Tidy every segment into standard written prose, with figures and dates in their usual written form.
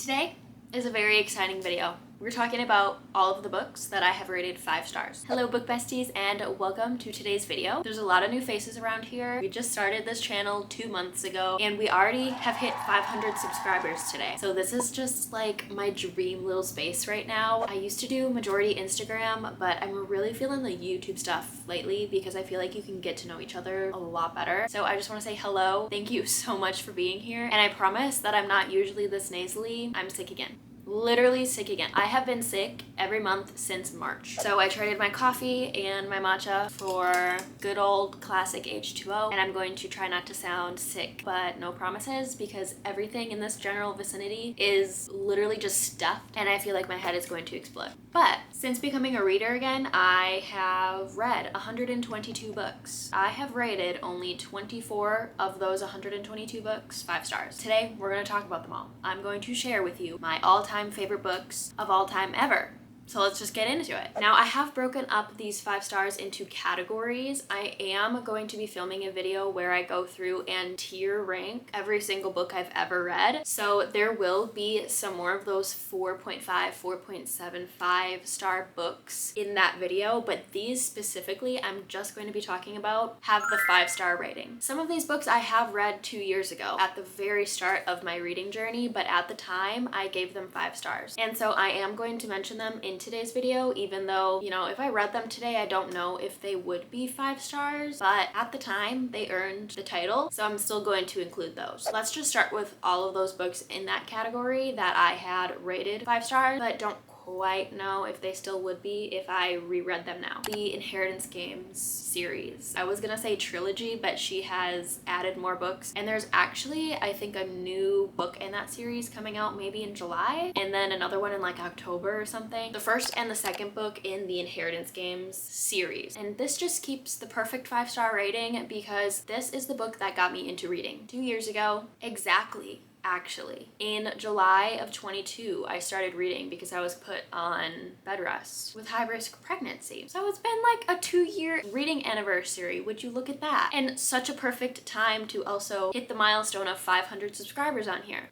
Today is a very exciting video. We're talking about all of the books that I have rated 5 stars. Hello book besties and welcome to today's video. There's a lot of new faces around here. We just started this channel 2 months ago and we already have hit 500 subscribers today. So this is just like my dream little space right now. I used to do majority Instagram, but I'm really feeling the YouTube stuff lately because I feel like you can get to know each other a lot better. So I just want to say hello. Thank you so much for being here. And I promise that I'm not usually this nasally. I'm sick again. Literally sick again. I have been sick every month since March. So I traded my coffee and my matcha for good old classic H2O, and I'm going to try not to sound sick, but no promises because everything in this general vicinity is literally just stuffed and I feel like my head is going to explode. But since becoming a reader again, I have read 122 books. I have rated only 24 of those 122 books 5 stars. Today, we're going to talk about them all. I'm going to share with you my all-time favorite books of all time ever. So let's just get into it. Now I have broken up these 5 stars into categories. I am going to be filming a video where I go through and tier rank every single book I've ever read. So there will be some more of those 4.5, 4.75 star books in that video, but these specifically I'm just going to be talking about have the 5-star rating. Some of these books I have read 2 years ago at the very start of my reading journey, but at the time I gave them 5 stars. And so I am going to mention them in today's video, even though, you know, if I read them today, I don't know if they would be 5 stars, but at the time they earned the title, so I'm still going to include those. Let's just start with all of those books in that category that I had rated 5 stars, but don't quite know if they still would be if I reread them now. The Inheritance Games series. I was gonna say trilogy, but she has added more books, and there's actually, I think, a new book in that series coming out maybe in July, and then another one in like October or something. The first and the second book in the Inheritance Games series. And this just keeps the perfect 5-star rating because this is the book that got me into reading 2 years ago. Exactly. Actually, in July of 22, I started reading because I was put on bed rest with high-risk pregnancy. So it's been like a 2-year reading anniversary. Would you look at that? And such a perfect time to also hit the milestone of 500 subscribers on here.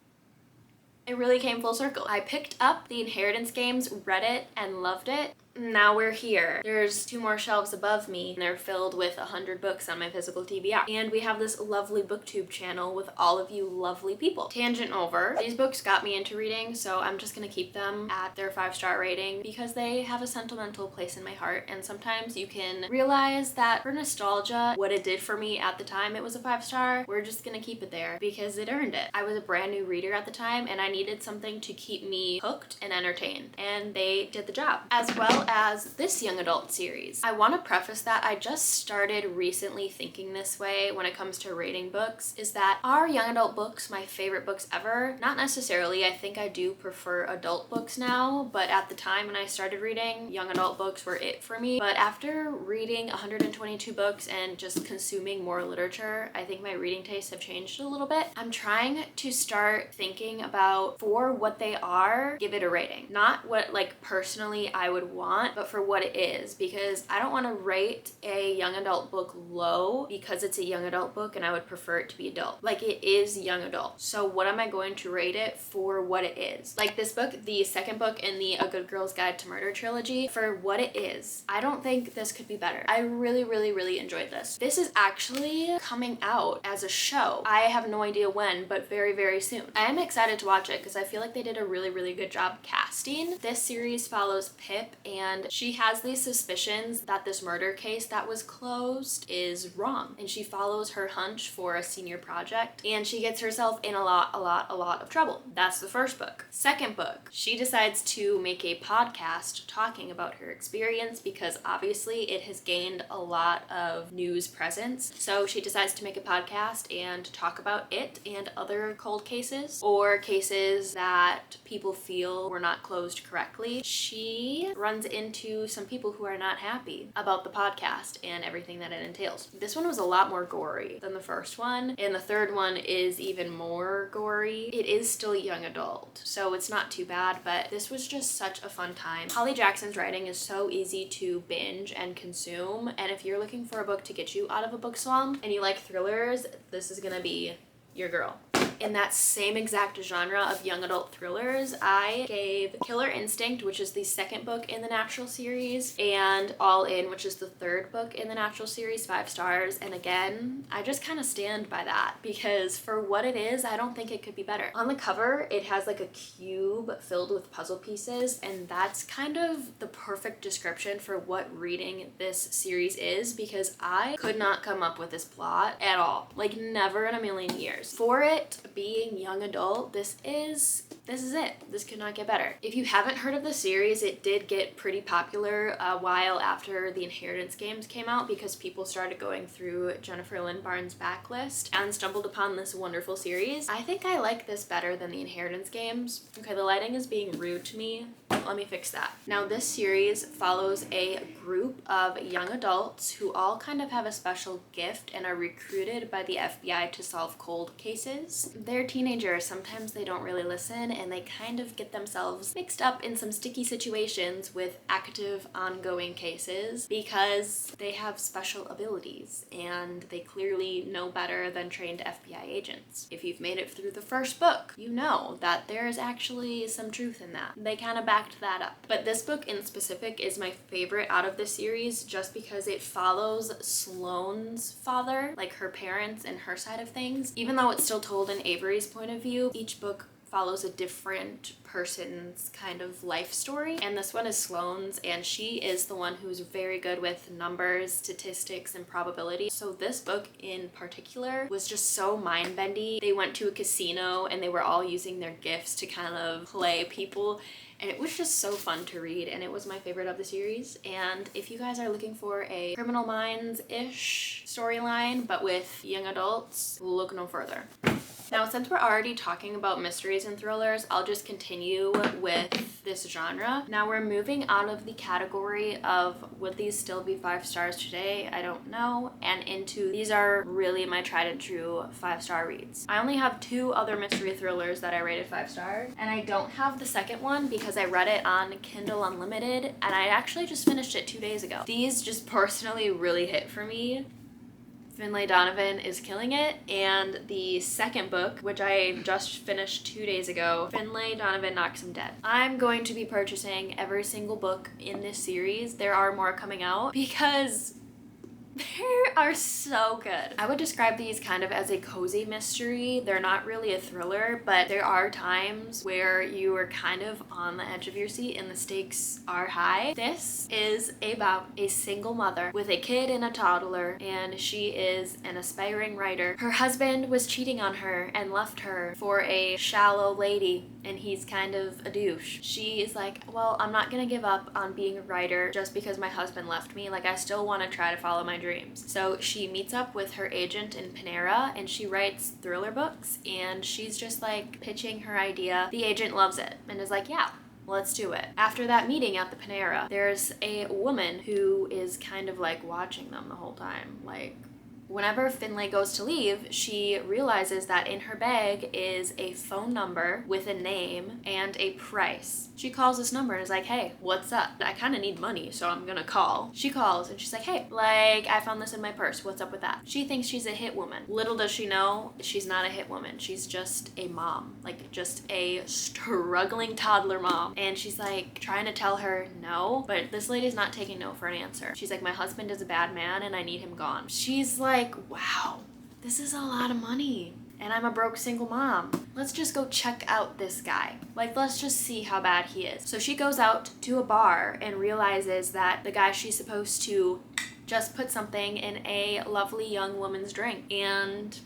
It really came full circle. I picked up the Inheritance Games, read it, and loved it. Now we're here. There's 2 more shelves above me, and they're filled with 100 books on my physical TBR. And we have this lovely booktube channel with all of you lovely people. Tangent over. These books got me into reading, so I'm just gonna keep them at their 5-star rating because they have a sentimental place in my heart, and sometimes you can realize that for nostalgia, what it did for me at the time it was a 5-star, we're just gonna keep it there because it earned it. I was a brand new reader at the time, and I needed something to keep me hooked and entertained, and they did the job. As well as this young adult series. I want to preface that I just started recently thinking this way when it comes to rating books, is that are young adult books my favorite books ever? Not necessarily. I think I do prefer adult books now, but at the time when I started reading, young adult books were it for me. But after reading 122 books and just consuming more literature, I think my reading tastes have changed a little bit. I'm trying to start thinking about, for what they are, give it a rating. Not what like personally I would want, but for what it is, because I don't want to rate a young adult book low because it's a young adult book and I would prefer it to be adult. Like, it is young adult. So what am I going to rate it for what it is? Like this book, the second book in the A Good Girl's Guide to Murder trilogy, for what it is, I don't think this could be better. I really enjoyed this. This is actually coming out as a show. I have no idea when, but very soon. I am excited to watch it because I feel like they did a really good job casting. This series follows Pip, and she has these suspicions that this murder case that was closed is wrong, and she follows her hunch for a senior project, and she gets herself in a lot of trouble. That's the first book. Second book, she decides to make a podcast talking about her experience because obviously it has gained a lot of news presence. So she decides to make a podcast and talk about it and other cold cases or cases that people feel were not closed correctly. She runs into some people who are not happy about the podcast and everything that it entails. This one was a lot more gory than the first one, and the third one is even more gory. It is still young adult, so it's not too bad, but this was just such a fun time. Holly Jackson's writing is so easy to binge and consume, and if you're looking for a book to get you out of a book slump and you like thrillers, this is gonna be your girl. in that same exact genre of young adult thrillers, I gave Killer Instinct, which is the second book in the Natural series, and All In, which is the third book in the Natural series, 5 stars. And again, I just kind of stand by that because for what it is, I don't think it could be better. On the cover, it has like a cube filled with puzzle pieces, and that's kind of the perfect description for what reading this series is, because I could not come up with this plot at all. Like, never in a million years. For it being young adult, this is it. This could not get better. If you haven't heard of the series, it did get pretty popular a while after the Inheritance games came out because people started going through Jennifer Lynn Barnes' backlist and stumbled upon this wonderful series. I think I like this better than the Inheritance games. Okay, the lighting is being rude to me. Let me fix that. Now, this series follows a group of young adults who all kind of have a special gift and are recruited by the FBI to solve cold cases. They're teenagers. Sometimes they don't really listen and they kind of get themselves mixed up in some sticky situations with active, ongoing cases because they have special abilities and they clearly know better than trained FBI agents. If you've made it through the first book, you know that there is actually some truth in that. They kind of backed that up. But this book in specific is my favorite out of the series just because it follows Sloane's father, like her parents and her side of things. Even though it's still told in Avery's point of view, each book follows a different person's kind of life story, and this one is Sloane's, and she is the one who's very good with numbers, statistics, and probability. So this book in particular was just so mind-bendy. They went to a casino and they were all using their gifts to kind of play people, and it was just so fun to read, and it was my favorite of the series. And if you guys are looking for a Criminal Minds-ish storyline but with young adults, look no further. Now, since we're already talking about mysteries and thrillers, I'll just continue with this genre. Now, we're moving out of the category of would these still be 5 stars today? I don't know. And into these are really my tried and true 5-star reads. I only have 2 other mystery thrillers that I rated 5 stars, and I don't have the second one because I read it on Kindle Unlimited, and I actually just finished it 2 days ago. These just personally really hit for me. Finlay Donovan is killing it, and the second book, which I just finished 2 days ago, Finlay Donovan knocks him dead. I'm going to be purchasing every single book in this series. There are more coming out because they are so good. I would describe these kind of as a cozy mystery. They're not really a thriller, but there are times where you are kind of on the edge of your seat and the stakes are high. This is about a single mother with a kid and a toddler, and she is an aspiring writer. Her husband was cheating on her and left her for a shallow lady, and he's kind of a douche. She is like, well, I'm not gonna give up on being a writer just because my husband left me. Like, I still want to try to follow my dreams. So she meets up with her agent in Panera and she writes thriller books, and she's just like pitching her idea. The agent loves it and is like, yeah, let's do it. After that meeting at the Panera, there's a woman who is kind of like watching them the whole time. Like, whenever Finlay goes to leave, she realizes that in her bag is a phone number with a name and a price. She calls this number and is like, hey, what's up? I kind of need money, so I'm gonna call. She calls and she's like, hey, like, I found this in my purse. What's up with that? She thinks she's a hit woman. Little does she know, she's not a hit woman. She's just a mom, like just a struggling toddler mom. And she's like trying to tell her no, but this lady's not taking no for an answer. She's like, my husband is a bad man and I need him gone. She's like, wow, this is a lot of money. And I'm a broke single mom. Let's just go check out this guy. Like, let's just see how bad he is. So she goes out to a bar and realizes that the guy she's supposed to just put something in a lovely young woman's drink, and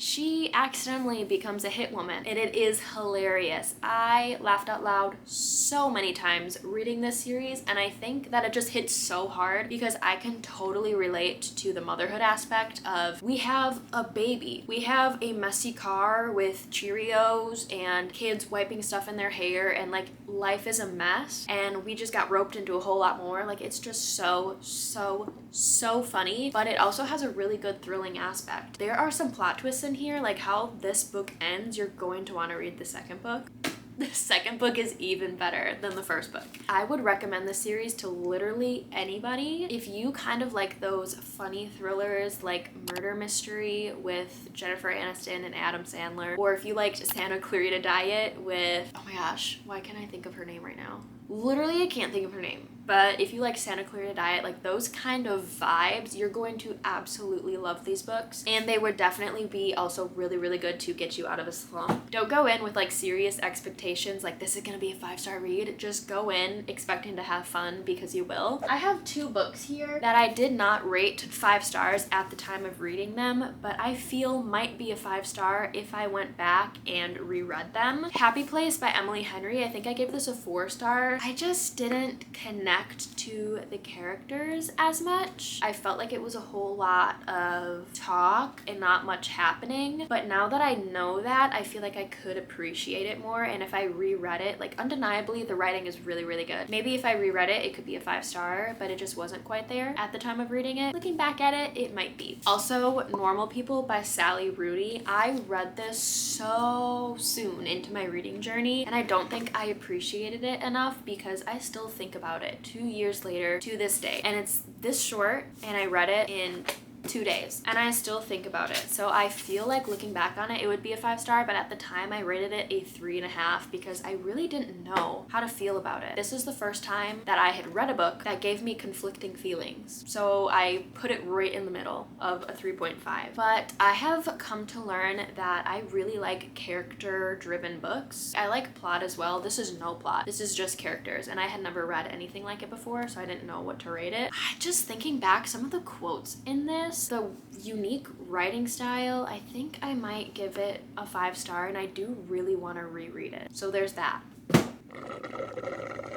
she accidentally becomes a hit woman, and it is hilarious. I laughed out loud so many times reading this series, and I think that it just hits so hard because I can totally relate to the motherhood aspect of, we have a baby, we have a messy car with Cheerios and kids wiping stuff in their hair, and like life is a mess, and we just got roped into a whole lot more. Like, it's just so funny, but it also has a really good thrilling aspect. There are some plot twists in here, like how this book ends. You're going to want to read the second book. The second book is even better than the first book. I would recommend this series to literally anybody. If you kind of like those funny thrillers like murder mystery with Jennifer Aniston and Adam Sandler, or if you liked Santa Clarita Diet with, oh my gosh, why can't I think of her name right now? Literally, I can't think of her name. But if you like Santa Clarita Diet, like those kind of vibes, you're going to absolutely love these books. And they would definitely be also really, really good to get you out of a slump. Don't go in with like serious expectations, like this is gonna be a 5-star read. Just go in expecting to have fun, because you will. I have 2 books here that I did not rate 5 stars at the time of reading them, but I feel might be a 5-star if I went back and reread them. Happy Place by Emily Henry, I think I gave this a 4-star. I just didn't connect to the characters as much. I felt like it was a whole lot of talk and not much happening, but now that I know that, I feel like I could appreciate it more. And if I reread it, like undeniably the writing is really, really good. Maybe if I reread it, it could be a 5-star, but it just wasn't quite there at the time of reading it. Looking back at it, it might be. Also, Normal People by Sally Rooney. I read this so soon into my reading journey, and I don't think I appreciated it enough because I still think about it 2 years later to this day. And it's this short, and I read it in 2 days, and I still think about it. So I feel like looking back on it, it would be a 5-star, but at the time I rated it a 3.5 because I really didn't know how to feel about it. This is the first time that I had read a book that gave me conflicting feelings. So I put it right in the middle of a 3.5. But I have come to learn that I really like character-driven books. I like plot as well. This is no plot. This is just characters, and I had never read anything like it before, so I didn't know what to rate it. Just thinking back, some of the quotes in this, the unique writing style, I think I might give it a 5-star, and I do really want to reread it. So there's that.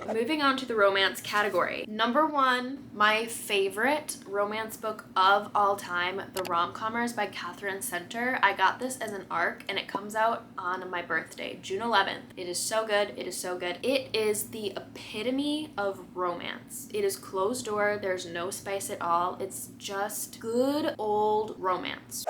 Moving on to the romance category. Number 1, my favorite romance book of all time, The Romcommers by Catherine Center. I got this as an ARC, and it comes out on my birthday, June 11th. It is so good. It is so good. It is the epitome of romance. It is closed door. There's no spice at all. It's just good old romance.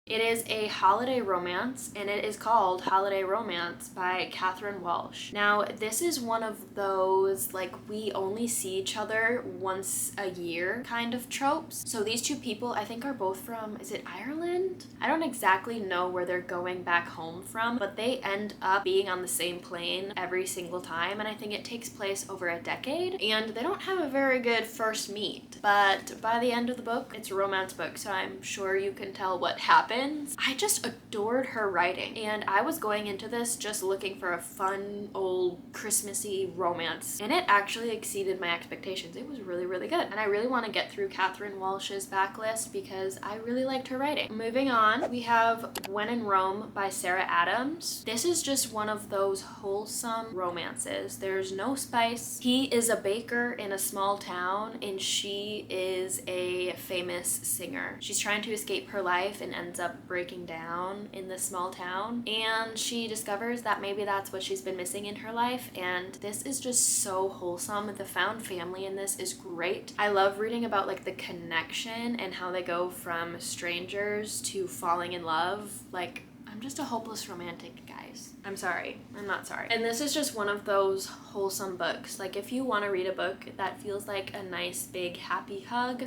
It is a holiday romance, and it is called Holiday Romance by Catherine Walsh. Now, this is one of those, like, we only see each other once a year kind of tropes. So these 2 people, I think, are both from, is it Ireland? I don't exactly know where they're going back home from, but they end up being on the same plane every single time, and I think it takes place over a decade, and they don't have a very good first meet. But by the end of the book, it's a romance book, so I'm sure you can tell what happens. I just adored her writing, and I was going into this just looking for a fun, old, Christmassy romance, and it actually exceeded my expectations. It was really, really good, and I really want to get through Catherine Walsh's backlist because I really liked her writing. Moving on, we have When in Rome by Sarah Adams. This is just one of those wholesome romances. There's no spice. He is a baker in a small town, and she is a famous singer. She's trying to escape her life and ends up breaking down in this small town, and she discovers that maybe that's what she's been missing in her life, and this is just so wholesome. The found family in this is great. I love reading about like the connection and how they go from strangers to falling in love. Like, I'm just a hopeless romantic, guys. I'm sorry. I'm not sorry. And this is just one of those wholesome books. Like, if you want to read a book that feels like a nice big happy hug,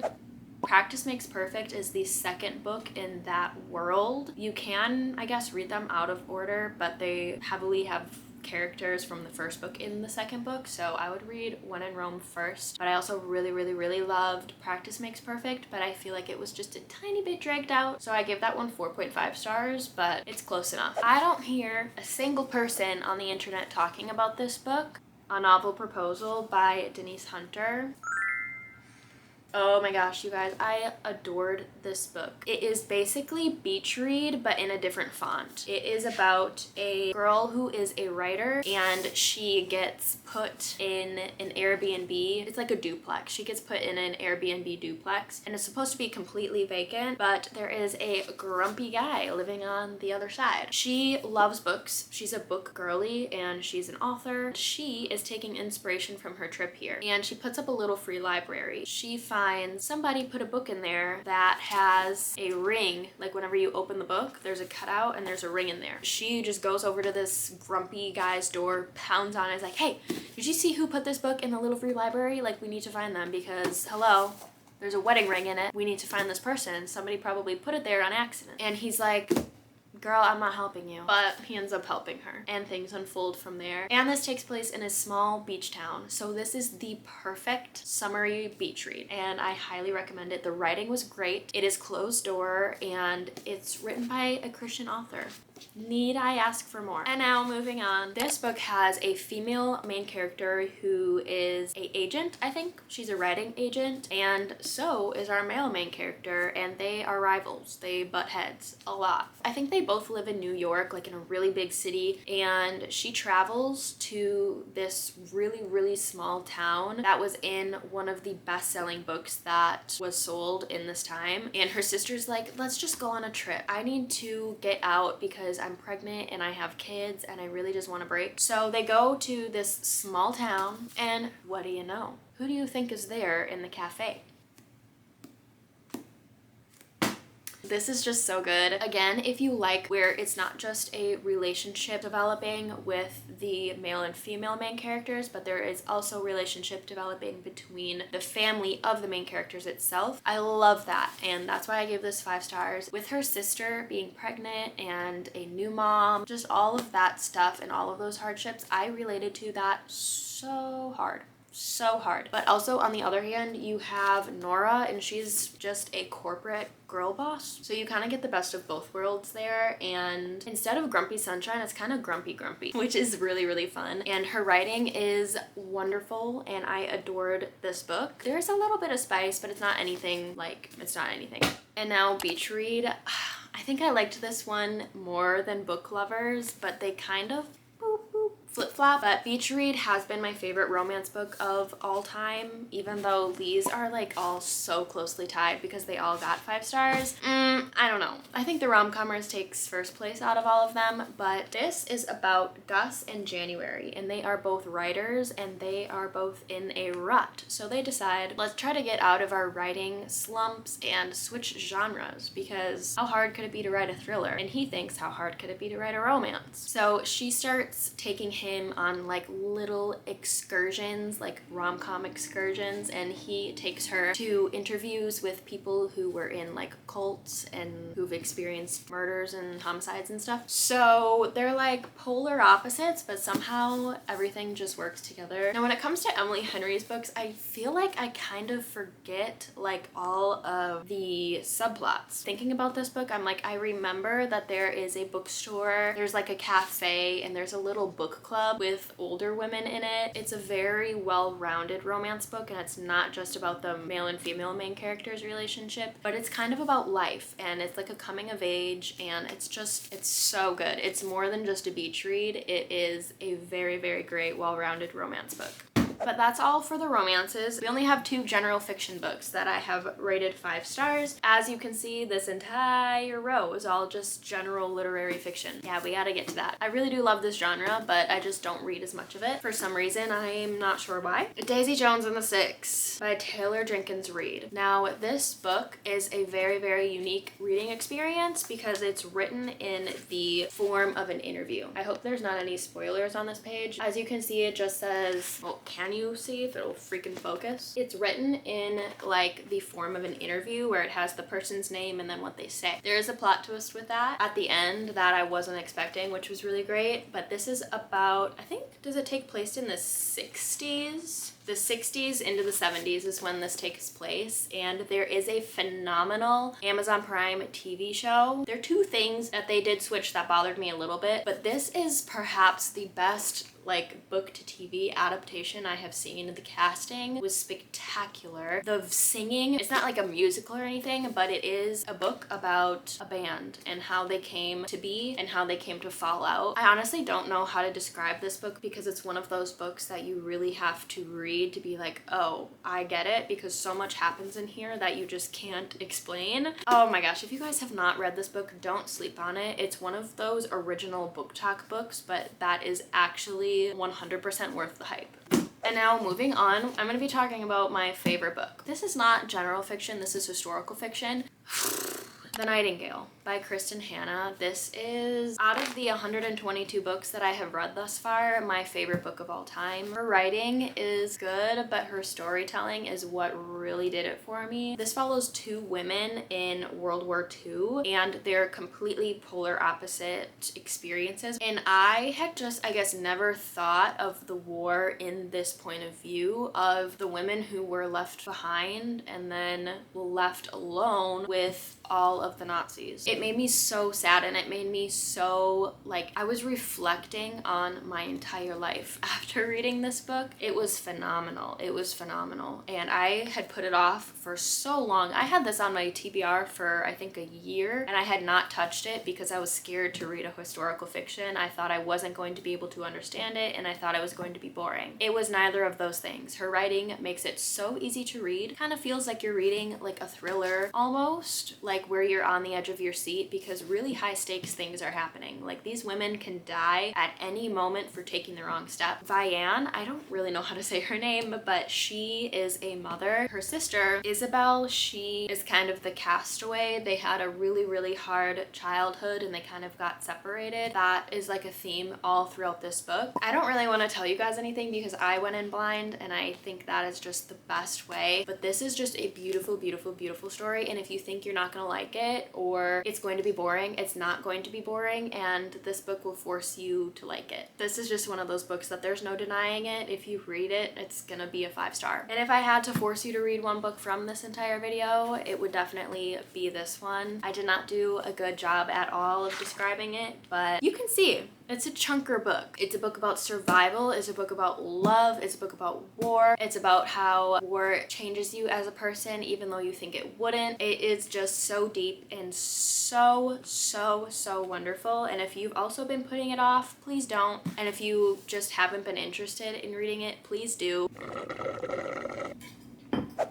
Practice Makes Perfect is the second book in that world. You can, I guess, read them out of order, but they heavily have characters from the first book in the second book, so I would read When in Rome first. But I also really, really, really loved Practice Makes Perfect, but I feel like it was just a tiny bit dragged out, so I give that one 4.5 stars, but it's close enough. I don't hear a single person on the internet talking about this book. A Novel Proposal by Denise Hunter. Oh my gosh, you guys, I adored this book. It is basically beach read, but in a different font. It is about a girl who is a writer, and she gets put in an Airbnb. It's like a duplex. She gets put in an Airbnb duplex, and it's supposed to be completely vacant, but there is a grumpy guy living on the other side. She loves books. She's a book girly, and she's an author. She is taking inspiration from her trip here, and she puts up a little free library. She finds finds somebody put a book in there that has a ring. Like whenever you open the book, there's a cutout and there's a ring in there. She just goes over to this grumpy guy's door, pounds on it, is like, hey, did you see who put this book in the little free library? Like, we need to find them because, hello, there's a wedding ring in it. We need to find this person. Somebody probably put it there on accident. And he's like, girl, I'm not helping you. But he ends up helping her and things unfold from there. And this takes place in a small beach town. So this is the perfect summery beach read and I highly recommend it. The writing was great. It is closed door and it's written by a Christian author. Need I ask for more? And now moving on. This book has a female main character who is a agent, I think. She's a writing agent, and so is our male main character, and they are rivals. They butt heads a lot. I think they both live in New York, like in a really big city, and she travels to this really small town that was in one of the best-selling books that was sold in this time. And her sister's like, let's just go on a trip. I need to get out because I'm pregnant and I have kids and I really just want a break. So they go to this small town and what do you know? Who do you think is there in the cafe? This is just so good. Again, if you like where it's not just a relationship developing with the male and female main characters, but there is also relationship developing between the family of the main characters itself, I love that. And that's why I gave this 5 stars. With her sister being pregnant and a new mom, just all of that stuff and all of those hardships, I related to that so hard. So hard. But also on the other hand, you have Nora and she's just a corporate girl boss. So you kind of get the best of both worlds there. And instead of grumpy sunshine, it's kind of grumpy, which is really fun. And her writing is wonderful and I adored this book. There's a little bit of spice, but it's not anything. And now beach read. I think I liked this one more than Book Lovers, but they kind of flip-flop. But beach read has been my favorite romance book of all time, even though these are like all so closely tied because they all got 5 stars. I don't know. I think the Romcommers takes first place out of all of them, but this is about Gus and January, and they are both writers and they are both in a rut. So they decide, let's try to get out of our writing slumps and switch genres, because how hard could it be to write a thriller? And he thinks, how hard could it be to write a romance? So she starts taking him on like little excursions, like rom-com excursions, and he takes her to interviews with people who were in like cults and who've experienced murders and homicides and stuff. So they're like polar opposites, but somehow everything just works together. Now when it comes to Emily Henry's books, I feel like I kind of forget like all of the subplots. Thinking about this book, I'm like, I remember that there is a bookstore, there's like a cafe, and there's a little book club with older women in it. It's a very well-rounded romance book, and it's not just about the male and female main characters relationship, but it's kind of about life, and it's like a coming of age, and it's so good. It's more than just a beach read. It is a very great, well-rounded romance book. But that's all for the romances. We only have 2 general fiction books that I have rated 5 stars. As you can see, this entire row is all just general literary fiction. Yeah, we gotta get to that. I really do love this genre, but I just don't read as much of it. For some reason, I'm not sure why. Daisy Jones and the Six by Taylor Jenkins Reid. Now, this book is a very unique reading experience because it's written in the form of an interview. I hope there's not any spoilers on this page. As you can see, it just says, well, can you see if it'll freaking focus? It's written in like the form of an interview where it has the person's name and then what they say. There is a plot twist with that at the end that I wasn't expecting, which was really great. But this is about, I think, does it take place in the 60s? The 60s into the 70s is when this takes place, and there is a phenomenal Amazon Prime TV show. There are 2 things that they did switch that bothered me a little bit, but this is perhaps the best like book to TV adaptation I have seen. The casting was spectacular. The singing, it's not like a musical or anything, but it is a book about a band and how they came to be and how they came to fall out. I honestly don't know how to describe this book because it's one of those books that you really have to read to be like, oh, I get it, because so much happens in here that you just can't explain. Oh my gosh, if you guys have not read this book, don't sleep on it. It's one of those original Book Talk books, but that is actually 100% worth the hype. And now moving on, I'm gonna be talking about my favorite book. This is not general fiction, this is historical fiction. The Nightingale by Kristen Hanna. This is, out of the 122 books that I have read thus far, my favorite book of all time. Her writing is good, but her storytelling is what really did it for me. This follows two women in World War II, and they're completely polar opposite experiences. And I had just, I guess, never thought of the war in this point of view of the women who were left behind and then left alone with all of the Nazis. It made me so sad, and it made me so, like, I was reflecting on my entire life after reading this book. It was phenomenal. It was phenomenal. And I had put it off for so long. I had this on my TBR for I think a year, and I had not touched it because I was scared to read a historical fiction. I thought I wasn't going to be able to understand it, and I thought it was going to be boring. It was neither of those things. Her writing makes it so easy to read. Kind of feels like you're reading like a thriller almost, like where you're on the edge of your seat because really high stakes things are happening. Like, these women can die at any moment for taking the wrong step. Vianne, I don't really know how to say her name, but she is a mother. Her sister, Isabel, she is kind of the castaway. They had a really, really hard childhood and they kind of got separated. That is like a theme all throughout this book. I don't really want to tell you guys anything because I went in blind, and I think that is just the best way. But this is just a beautiful, beautiful, beautiful story, and if you think you're not gonna like it or it's going to be boring, it's not going to be boring, and this book will force you to like it. This is just one of those books that there's no denying it. If you read it, it's gonna be a 5-star. And if I had to force you to read one book from this entire video, it would definitely be this one. I did not do a good job at all of describing it, but you can see it's a chunker book. It's a book about survival, it's a book about love, it's a book about war, it's about how war changes you as a person even though you think it wouldn't. It is just so deep and so, so, so wonderful. And if you've also been putting it off, please don't. And if you just haven't been interested in reading it, please do.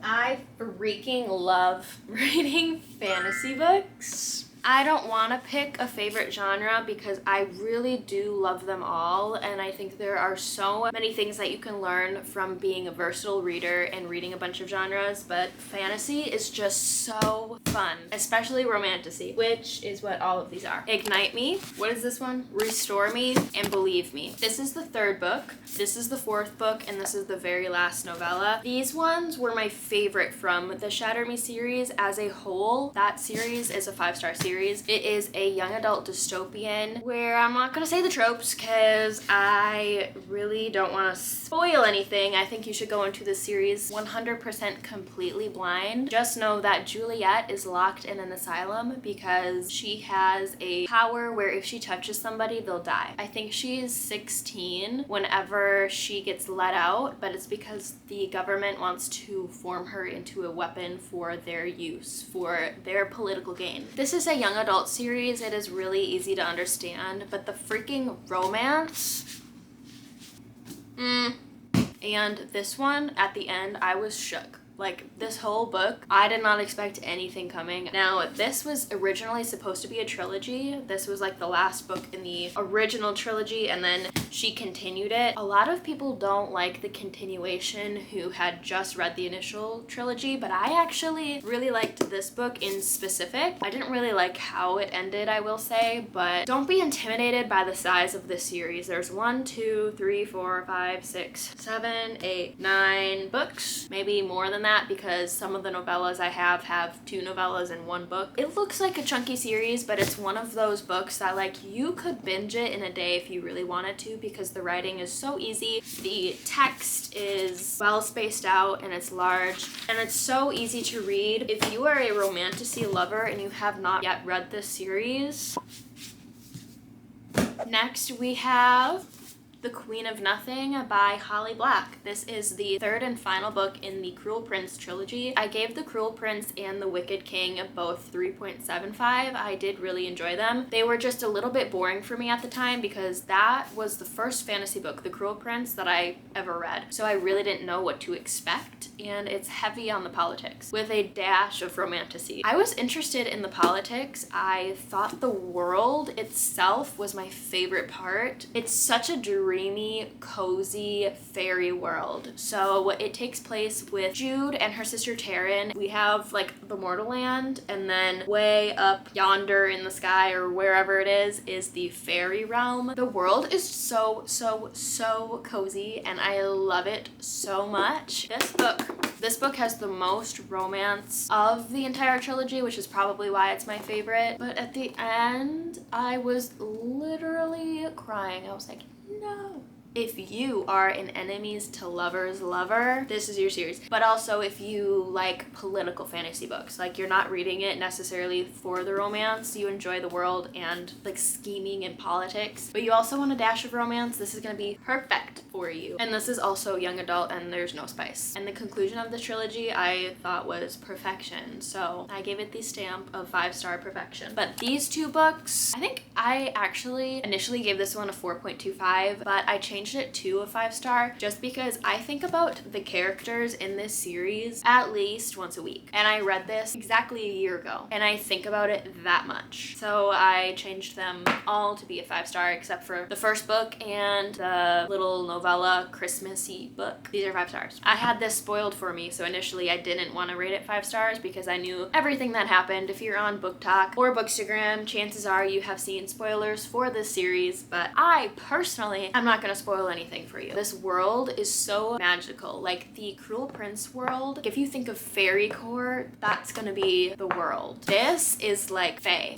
I freaking love reading fantasy books. I don't want to pick a favorite genre because I really do love them all, and I think there are so many things that you can learn from being a versatile reader and reading a bunch of genres, but fantasy is just so fun, especially romantasy, which is what all of these are. Ignite Me, what is this one? Restore Me, and Believe Me. This is the third book, this is the fourth book, and this is the very last novella. These ones were my favorite from the Shatter Me series as a whole. That series is a 5-star series. It is a young adult dystopian where I'm not gonna say the tropes because I really don't want to spoil anything. I think you should go into this series 100% completely blind. Just know that Juliet is locked in an asylum because she has a power where if she touches somebody, they'll die. I think she is 16 whenever she gets let out, but it's because the government wants to form her into a weapon for their use, for their political gain. This is a young adult series. It is really easy to understand, but the freaking romance, and this one at the end, I was shook. Like, this whole book, I did not expect anything coming. Now, this was originally supposed to be a trilogy. This was like the last book in the original trilogy, and then she continued it. A lot of people don't like the continuation who had just read the initial trilogy, but I actually really liked this book in specific. I didn't really like how it ended, I will say, but don't be intimidated by the size of this series. There's 1, 2, 3, 4, 5, 6, 7, 8, 9 books, maybe more than that because some of the novellas I have 2 novellas in 1 book. It looks like a chunky series, but it's one of those books that, like, you could binge it in a day if you really wanted to because the writing is so easy. The text is well spaced out and it's large and it's so easy to read. If you are a romantasy lover and you have not yet read this series, next we have The Queen of Nothing by Holly Black. This is the third and final book in the Cruel Prince trilogy. I gave The Cruel Prince and The Wicked King both 3.75. I did really enjoy them. They were just a little bit boring for me at the time because that was the first fantasy book, The Cruel Prince, that I ever read. So I really didn't know what to expect, and it's heavy on the politics with a dash of romantasy. I was interested in the politics. I thought the world itself was my favorite part. It's such a dream dreamy, cozy fairy world. So it takes place with Jude and her sister Taryn. We have like the mortal land, and then way up yonder in the sky or wherever it is the fairy realm. The world is so cozy and I love it so much. This book has the most romance of the entire trilogy, which is probably why it's my favorite. But at the end, I was literally crying. I was like, no. If you are an enemies to lovers lover, this is your series. But also if you like political fantasy books, like you're not reading it necessarily for the romance, you enjoy the world and like scheming and politics, but you also want a dash of romance, this is gonna be perfect for you. And this is also young adult and there's no spice. And the conclusion of the trilogy I thought was perfection. So I gave it the stamp of 5-star perfection. But these two books, I think I actually initially gave this one a 4.25, but I changed it to a 5-star just because I think about the characters in this series at least once a week. And I read this exactly a year ago and I think about it that much. So I changed them all to be a 5-star except for the first book and the little novella Christmassy book. These are 5 stars. I had this spoiled for me, so initially I didn't want to rate it 5 stars because I knew everything that happened. If you're on Book Talk or Bookstagram, chances are you have seen spoilers for this series, but I personally am not going to spoil anything for you. This world is so magical. Like the Cruel Prince world, if you think of fairy core, that's gonna be the world. This is like fae.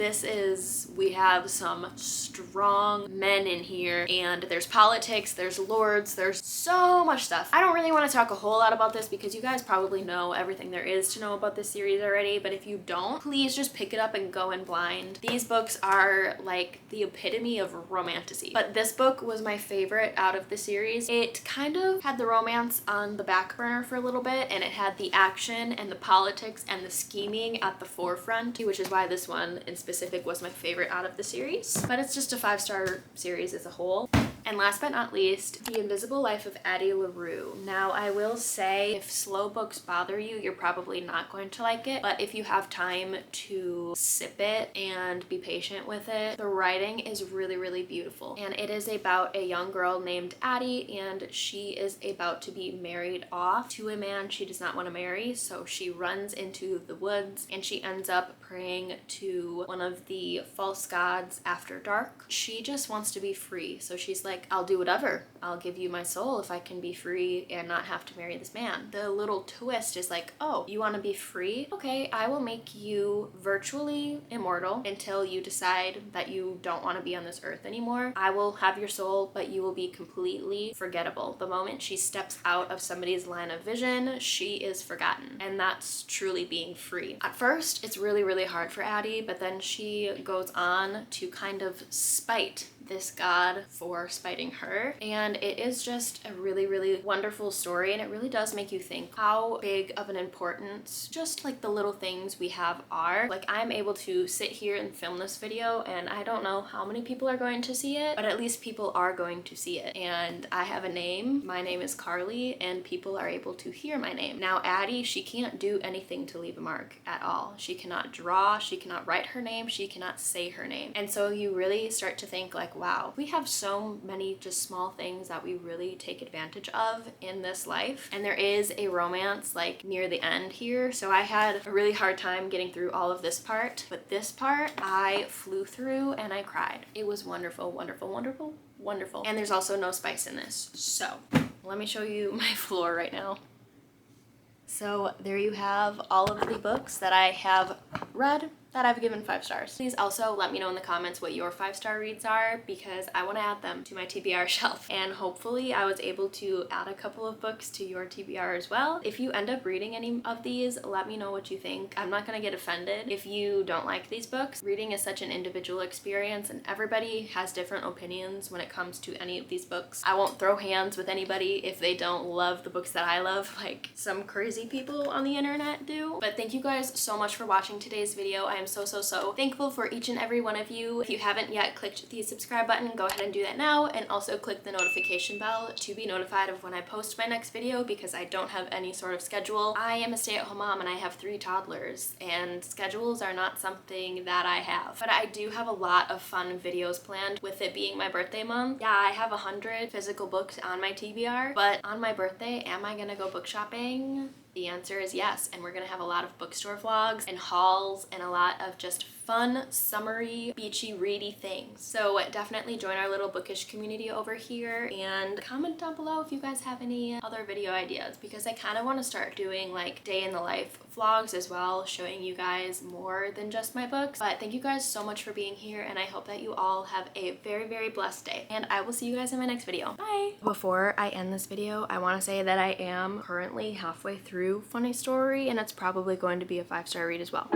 We have some strong men in here and there's politics, there's lords, there's so much stuff. I don't really want to talk a whole lot about this because you guys probably know everything there is to know about this series already, but if you don't, please just pick it up and go in blind. These books are like the epitome of romantasy, but this book was my favorite out of the series. It kind of had the romance on the back burner for a little bit and it had the action and the politics and the scheming at the forefront, which is why this one in specific was my favorite out of the series. But it's just a 5-star series as a whole. And last but not least, The Invisible Life of Addie LaRue. Now, I will say, if slow books bother you, you're probably not going to like it. But if you have time to sip it and be patient with it, the writing is really beautiful. And it is about a young girl named Addie, and she is about to be married off to a man she does not want to marry. So she runs into the woods and she ends up praying to one of the false gods after dark. She just wants to be free. So she's like, I'll do whatever. I'll give you my soul if I can be free and not have to marry this man. The little twist is like, oh, you want to be free? Okay, I will make you virtually immortal until you decide that you don't want to be on this earth anymore. I will have your soul, but you will be completely forgettable. The moment she steps out of somebody's line of vision, she is forgotten. And that's truly being free. At first, it's really hard for Addie, but then she goes on to kind of spite this god for spiting her, and it is just a really wonderful story, and it really does make you think how big of an importance just like the little things we have are. Like, I'm able to sit here and film this video and I don't know how many people are going to see it, but at least people are going to see it. And I have a name, my name is Carly, and people are able to hear my name. Now Addie, she can't do anything to leave a mark at all. She cannot draw, she cannot write her name, she cannot say her name. And so you really start to think like, wow, we have so many just small things that we really take advantage of in this life. And there is a romance like near the end here, so I had a really hard time getting through all of this part, but this part I flew through and I cried. It was wonderful. And there's also no spice in this. So let me show you my floor right now. So there you have all of the books that I have read that I've given 5 stars. Please also let me know in the comments what your 5-star reads are, because I want to add them to my TBR shelf. And hopefully I was able to add a couple of books to your TBR as well. If you end up reading any of these, let me know what you think. I'm not gonna get offended if you don't like these books. Reading is such an individual experience and everybody has different opinions when it comes to any of these books. I won't throw hands with anybody if they don't love the books that I love, like some crazy people on the internet do. But thank you guys so much for watching today's video. I am I'm so thankful for each and every one of you. If you haven't yet clicked the subscribe button, go ahead and do that now, and also click the notification bell to be notified of when I post my next video, because I don't have any sort of schedule. I am a stay-at-home mom and I have 3 toddlers, and schedules are not something that I have. But I do have a lot of fun videos planned, with it being my birthday month. Yeah, I have 100 physical books on my TBR, but on my birthday, am I gonna go book shopping? The answer is yes, and we're gonna have a lot of bookstore vlogs and hauls and a lot of just fun, summery, beachy, ready things. So definitely join our little bookish community over here, and comment down below if you guys have any other video ideas, because I kind of want to start doing like day in the life vlogs as well, showing you guys more than just my books. But thank you guys so much for being here, and I hope that you all have a very blessed day, and I will see you guys in my next video. Bye! Before I end this video, I want to say that I am currently halfway through Funny Story, and it's probably going to be a 5-star read as well.